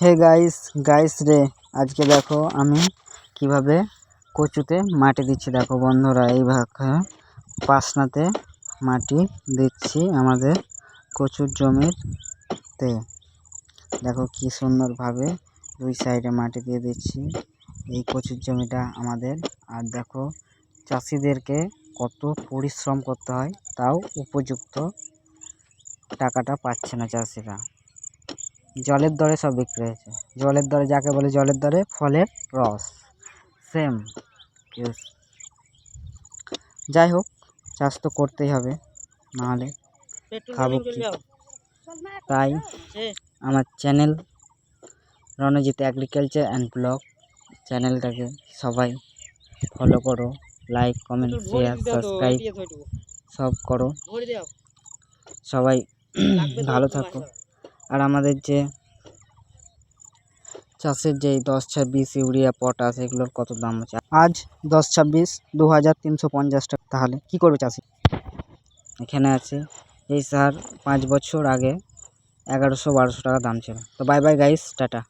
Hey guys রে, আজকে দেখো আমি কিভাবে কচুতে মাটি দিচ্ছি। দেখো বন্ধুরা, এইভাবে পাসনাতে মাটি দিচ্ছি আমাদের কচুর জমিতে। দেখো কি সুন্দরভাবে দুই সাইডে মাটি দিয়ে দিচ্ছি। এই কচুর জমিটা আমাদের। আর দেখো চাষিদেরকে কত পরিশ্রম করতে হয়, তাও উপযুক্ত টাকাটা পাচ্ছে না চাষিরা। জলের দরে সব বিক্রি হয়েছে। জলের দরে, যাকে বলে জলের দরে ফলের রস, সেম কেস। যাই হোক, চাষ তো করতেই হবে, নাহলে খাবো কি। তাই আমার channel Ranjit agriculture and blog চ্যানেলটাকে সবাই ফলো করো, লাইক কমেন্ট শেয়ার সাবস্ক্রাইব সব করো। সবাই ভালো থাকো। আর আমাদের যে চাষের যে 10-26 ইউরিয়া পটাশ, এগুলোর কত দাম আছে আজ? 10-26 2350 টাকা। তাহলে কি করবে চাষি? এখানে আছে এই সার 5 বছর আগে 1100-1200 টাকা দাম ছিল। তো বাই বাই গাইস, টাটা।